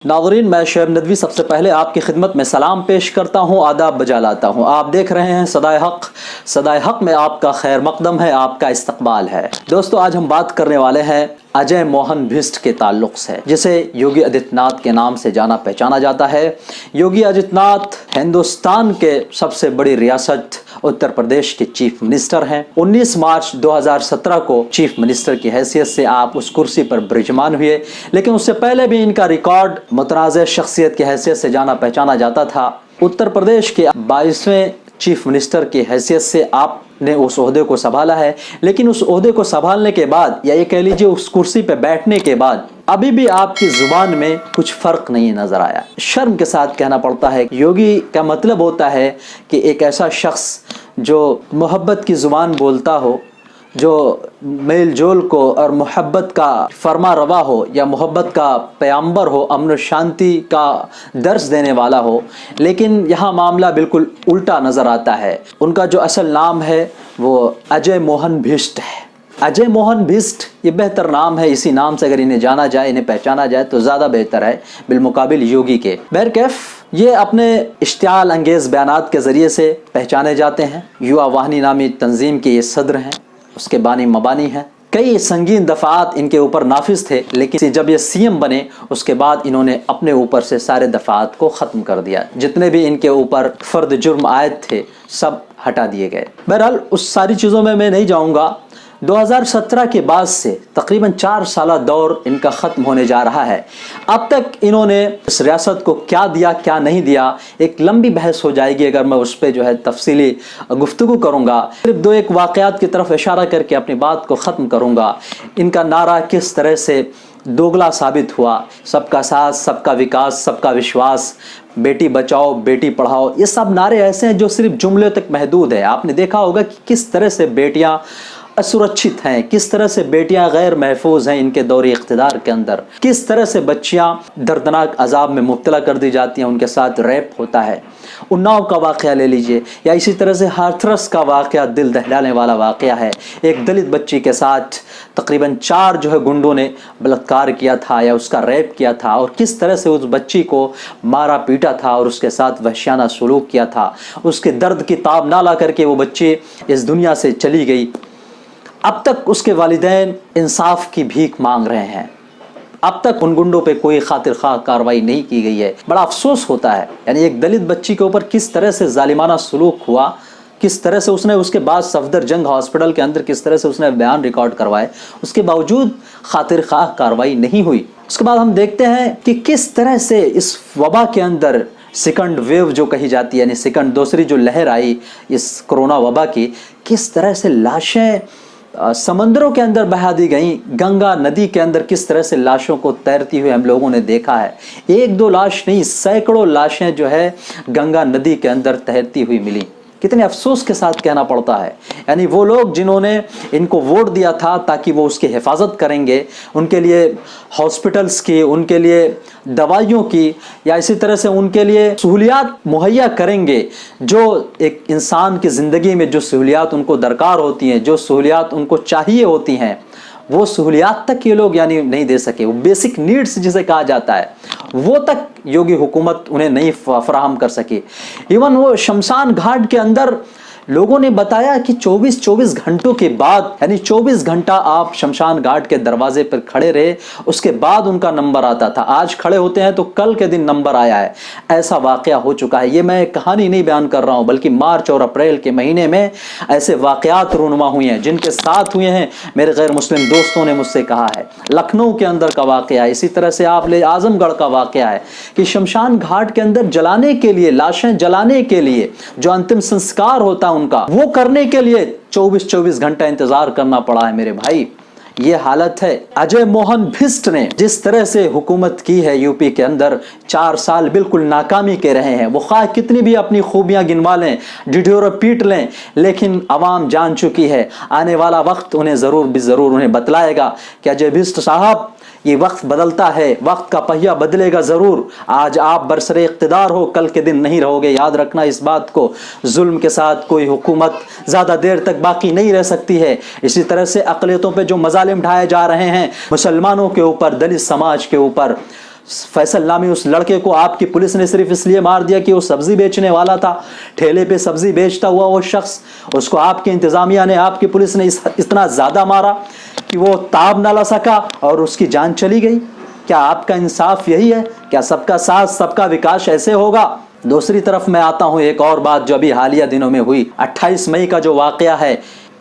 नाज़रीन, मैं शेर नदवी सबसे पहले आपकी खिदमत में सलाम पेश करता हूँ, आदाब बजा लाता हूँ। आप देख रहे हैं सदाए हक़। सदाए हक़ में आपका खैर मक़दम है, आपका इस्तक़बाल है। दोस्तों, आज हम बात करने वाले हैं अजय मोहन भिष्ट के ताल्लुक़ से, जिसे योगी आदित्यनाथ के नाम से जाना पहचाना जाता है। योगी आदित्यनाथ हिंदुस्तान के सबसे बड़ी रियासत उत्तर प्रदेश के चीफ मिनिस्टर हैं। 19 मार्च 2017 को चीफ मिनिस्टर की हैसियत से आप उस कुर्सी पर विराजमान हुए, लेकिन उससे पहले भी इनका रिकॉर्ड मुतनाज़ शख्सियत की हैसियत से जाना पहचाना जाता था। उत्तर प्रदेश के 22वें चीफ मिनिस्टर की हैसियत से आपने उस ओहदे को संभाला है, लेकिन उस ओहदे को संभालने के बाद, या ये कह लीजिए उस कुर्सी पर बैठने के बाद, अभी भी आपकी ज़ुबान में कुछ फ़र्क नहीं नज़र आया। शर्म के साथ कहना पड़ता है, योगी का मतलब होता है कि एक ऐसा शख्स जो मोहब्बत की ज़ुबान बोलता हो, जो मेल जोल को और मोहब्बत का फरमा रवा हो, या मोहब्बत का पैगंबर हो, अमन शांति का दर्स देने वाला हो। लेकिन यहाँ मामला बिल्कुल उल्टा नज़र आता है। उनका जो असल नाम है वो अजय मोहन भिष्ट है। अजय मोहन भिष्ट ये बेहतर नाम है। इसी नाम से अगर इन्हें जाना जाए, इन्हें पहचाना जाए तो ज़्यादा बेहतर है बिलमुकाबिल योगी के। बहरकैफ ये अपने इश्तियाल अंगेज़ बयानात के ज़रिए से पहचाने जाते हैं। युवा वाहिनी नामी तंजीम के ये सदर हैं, उसके बानी मबानी हैं। कई संगीन दफ़ात इनके ऊपर नाफिज थे, लेकिन जब ये सीएम बने उसके बाद इन्होंने अपने ऊपर से सारे दफ़ात को ख़त्म कर दिया। जितने भी इनके ऊपर फ़र्द जुर्म आयद थे सब हटा दिए गए। बहरहाल उस सारी चीज़ों में मैं नहीं जाऊँगा। 2017 के बाद से तकरीबन 4 साला दौर इनका ख़त्म होने जा रहा है। अब तक इन्होंने इस रियासत को क्या दिया क्या नहीं दिया, एक लंबी बहस हो जाएगी अगर मैं उस पर जो है तफसीली गुफ्तगू करूँगा। सिर्फ 2-1 वाक़यात की तरफ इशारा करके अपनी बात को ख़त्म करूँगा। इनका नारा किस तरह से दोगला साबित हुआ, सबका साथ, सबका विकास, सबका विश्वास, बेटी बचाओ बेटी पढ़ाओ, ये सब नारे ऐसे हैं जो सिर्फ जुमले तक महदूद है। आपने देखा होगा कि किस तरह से बेटियाँ असुरक्षित हैं, किस तरह से बेटियां गैर महफूज हैं इनके दौरे इख्तिदार के अंदर, किस तरह से बच्चियां दर्दनाक अजाब में मुब्तला कर दी जाती हैं, उनके साथ रेप होता है। उन्नाव का वाक़या ले लीजिए, या इसी तरह से हाथरस का वाक़या दिल दहलाने वाला वाक़या है। एक दलित बच्ची के साथ तकरीबन 4 जो है गुंडों ने बलात्कार किया था या उसका रेप किया था, और किस तरह से उस बच्ची को मारा पीटा था और उसके साथ वहशियाना सलूक किया था। उसके दर्द की ताब ना ला करके वो बच्ची इस दुनिया से चली गई। अब तक उसके वालिदैन इंसाफ की भीख मांग रहे हैं। अब तक उन गुंडों पे कोई खातिर खा कार्रवाई नहीं की गई है। बड़ा अफसोस होता है, यानी एक दलित बच्ची के ऊपर किस तरह से जालिमाना सलूक हुआ, किस तरह से उसने उसके बाद सफदरजंग हॉस्पिटल के अंदर किस तरह से उसने बयान रिकॉर्ड करवाए, उसके बावजूद खातिर खा कार्रवाई नहीं हुई। उसके बाद हम देखते हैं कि किस तरह से इस वबा के अंदर सेकंड वेव जो कही जाती है, यानी दूसरी जो लहर आई इस कोरोना वबा की, किस तरह से लाशें समंदरों के अंदर बहा दी गई। गंगा नदी के अंदर किस तरह से लाशों को तैरती हुई हम लोगों ने देखा है। 1-2 लाश नहीं, सैकड़ों लाशें जो है गंगा नदी के अंदर तैरती हुई मिली। कितने अफसोस के साथ कहना पड़ता है, यानी वो लोग जिन्होंने इनको वोट दिया था ताकि वो उसकी हिफाजत करेंगे, उनके लिए हॉस्पिटल्स की, उनके लिए दवाइयों की, या इसी तरह से उनके लिए सहूलियात मुहैया करेंगे, जो एक इंसान की ज़िंदगी में जो सहूलियात उनको दरकार होती हैं, जो सहूलियात उनको चाहिए होती हैं, वो सहूलियात तक ये लोग यानी नहीं दे सके। वो बेसिक नीड्स जिसे कहा जाता है वो तक योगी हुकूमत उन्हें नहीं फराहम कर सकी। इवन वो शमशान घाट के अंदर लोगों ने बताया कि 24 घंटों के बाद, यानी 24 घंटा आप शमशान घाट के दरवाजे पर खड़े रहे, उसके बाद उनका नंबर आता था। आज खड़े होते हैं तो कल के दिन नंबर आया है। ऐसा वाक़या हो चुका है। ये मैं कहानी नहीं बयान कर रहा हूँ, बल्कि मार्च और अप्रैल के महीने में ऐसे वाक़यात रूनुमा हुए हैं जिनके साथ हुए हैं। मेरे गैर मुस्लिम दोस्तों ने मुझसे कहा है। लखनऊ के अंदर का वाक़या है, इसी तरह से आप ले आज़मगढ़ का वाक़या है कि शमशान घाट के अंदर जलाने के लिए, लाशें जलाने के लिए, जो अंतिम संस्कार होता है उनका, वो करने के लिए 24 घंटा इंतजार करना पड़ा है। मेरे भाई, ये हालत है। अजय मोहन भिष्ट ने जिस तरह से हुकूमत की है यूपी के अंदर, 4 साल बिल्कुल नाकामी के रहे हैं। वो खा कितनी भी अपनी खूबियां गिनवा लें, ढिढोरा पीट लें, लेकिन आवाम जान चुकी है। आने वाला वक्त उन्हें ज़रूर उन्हें बतलाएगा कि अजय भिष्ट साहब, ये वक्त बदलता है, वक्त का पहिया बदलेगा ज़रूर। आज आप बरसरे इक़्तिदार हो, कल के दिन नहीं रहोगे। याद रखना इस बात को। जुल्म के साथ कोई हुकूमत ज़्यादा देर तक बाकी नहीं रह सकती है। इसी तरह से अक़लियतों पे जो मज़ालिम ढाए जा रहे हैं, मुसलमानों के ऊपर, दलित समाज के ऊपर, फैसल नामी उस लड़के को आपकी पुलिस ने सिर्फ इसलिए मार दिया कि वो सब्जी बेचने वाला था, ठेले पे सब्जी बेचता हुआ वो शख्स, उसको आपकी इंतज़ामिया ने, आपकी पुलिस ने इतना ज़्यादा मारा कि वो ताब ना ला सका और उसकी जान चली गई। क्या आपका इंसाफ यही है? क्या सबका साथ सबका विकास ऐसे होगा? दूसरी तरफ मैं आता हूँ एक और बात जो अभी हालिया दिनों में हुई। 28 मई का जो वाक़या है,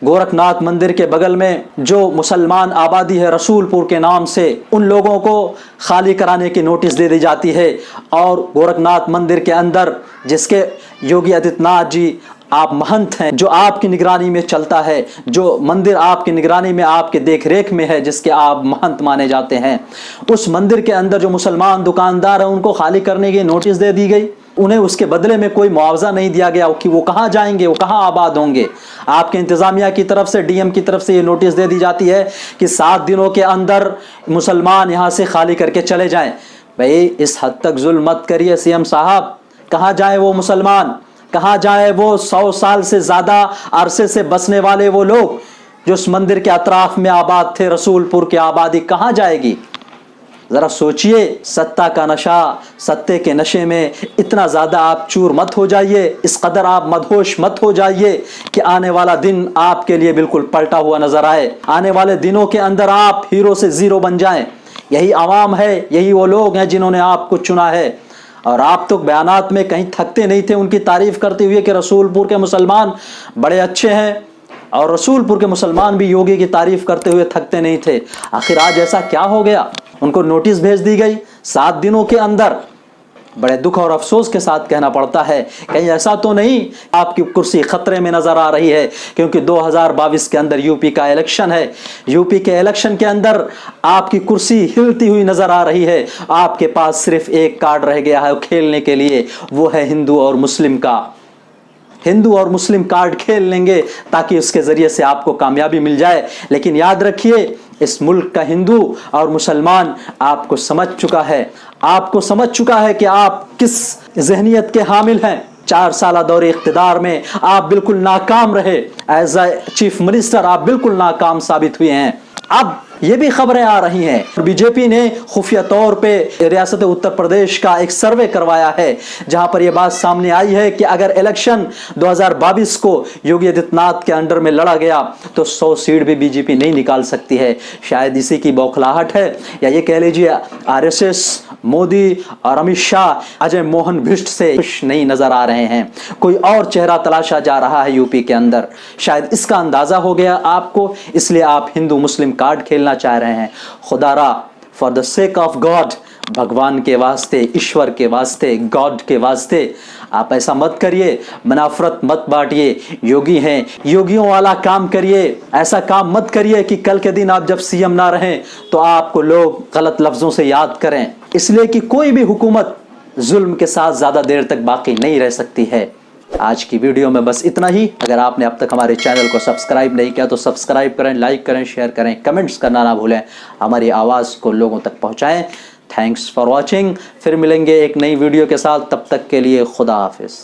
गोरखनाथ मंदिर के बगल में जो मुसलमान आबादी है रसूलपुर के नाम से, उन लोगों को खाली कराने की नोटिस दे दी जाती है। और गोरखनाथ मंदिर के अंदर जिसके योगी आदित्यनाथ जी आप महंत हैं, जो आपकी निगरानी में चलता है, जो मंदिर आपकी निगरानी में आपके देख रेख में है, जिसके आप महंत माने जाते हैं, उस मंदिर के अंदर जो मुसलमान दुकानदार हैं उनको खाली करने की नोटिस दे दी गई। उन्हें उसके बदले में कोई मुआवजा नहीं दिया गया कि वो कहाँ जाएंगे, वो कहाँ आबाद होंगे। आपके इंतज़ामिया की तरफ से, डीएम की तरफ से ये नोटिस दे दी जाती है कि 7 दिनों के अंदर मुसलमान यहाँ से खाली करके चले जाएं। भाई इस हद तक जुल्म मत करिए सीएम साहब। कहाँ जाए वो मुसलमान, कहाँ जाए वो 100 साल से ज़्यादा अरसे से बसने वाले वो लोग जो उस मंदिर के अतराफ में आबाद थे, रसूलपुर की आबादी कहाँ जाएगी? ज़रा सोचिए। सत्ता का नशा, सत्ते के नशे में इतना ज़्यादा आप चूर मत हो जाइए, इस कदर आप मदहोश मत हो जाइए कि आने वाला दिन आपके लिए बिल्कुल पलटा हुआ नज़र आए। आने वाले दिनों के अंदर आप हीरो से ज़ीरो बन जाएं। यही आवाम है, यही वो लोग हैं जिन्होंने आपको चुना है। और आप तो बयानात में कहीं थकते नहीं थे उनकी तारीफ़ करते हुए कि रसूलपुर के मुसलमान बड़े अच्छे हैं, और रसूलपुर के मुसलमान भी योगी की तारीफ़ करते हुए थकते नहीं थे। आखिर आज ऐसा क्या हो गया? उनको नोटिस भेज दी गई 7 दिनों के अंदर। बड़े दुख और अफसोस के साथ कहना पड़ता है, कहीं ऐसा तो नहीं आपकी कुर्सी खतरे में नजर आ रही है? क्योंकि 2022 के अंदर यूपी का इलेक्शन है। यूपी के इलेक्शन के अंदर आपकी कुर्सी हिलती हुई नजर आ रही है। आपके पास सिर्फ एक कार्ड रह गया है खेलने के लिए, वो है हिंदू और मुस्लिम का। हिंदू और मुस्लिम कार्ड खेल लेंगे ताकि उसके जरिए से आपको कामयाबी मिल जाए। लेकिन याद रखिए, इस मुल्क का हिंदू और मुसलमान आपको समझ चुका है, आपको समझ चुका है कि आप किस ज़हनियत के हामिल हैं। 4 साल दौरे इख्तिदार में आप बिल्कुल नाकाम रहे। एज ए चीफ मिनिस्टर आप बिल्कुल नाकाम साबित हुए हैं। अब ये भी खबरें आ रही हैं, बीजेपी ने खुफिया तौर पे रियासत उत्तर प्रदेश का एक सर्वे करवाया है, जहां पर यह बात सामने आई है कि अगर इलेक्शन 2022 को योगी आदित्यनाथ के अंडर में लड़ा गया तो 100 सीट भी बीजेपी नहीं निकाल सकती है। शायद इसी की बौखलाहट है, या ये कह लीजिए आरएसएस, मोदी और अमित शाह अजय मोहन भिष्ट से खुश नहीं नजर आ रहे हैं। कोई और चेहरा तलाशा जा रहा है यूपी के अंदर। शायद इसका अंदाजा हो गया आपको, इसलिए आप हिंदू मुस्लिम कार्ड खेलना चाह रहे हैं। खुदारा, for the sake of God, भगवान के वास्ते, ईश्वर के वास्ते, गॉड के वास्ते आप ऐसा मत करिए। मुनाफरत मत बांटिए। योगी हैं, योगियों वाला काम करिए। ऐसा काम मत करिए कि कल के दिन आप जब सीएम ना रहें तो आपको लोग गलत लफ्जों से याद करें। इसलिए कि कोई भी हुकूमत जुल्म के साथ ज्यादा देर तक बाकी नहीं रह सकती है। आज की वीडियो में बस इतना ही। अगर आपने अब तक हमारे चैनल को सब्सक्राइब नहीं किया तो सब्सक्राइब करें, लाइक करें, शेयर करें, कमेंट्स करना ना भूलें। हमारी आवाज़ को लोगों तक पहुंचाएं। Thanks for watching. फिर मिलेंगे एक नई वीडियो के साथ, तब तक के लिए खुदा हाफिज़।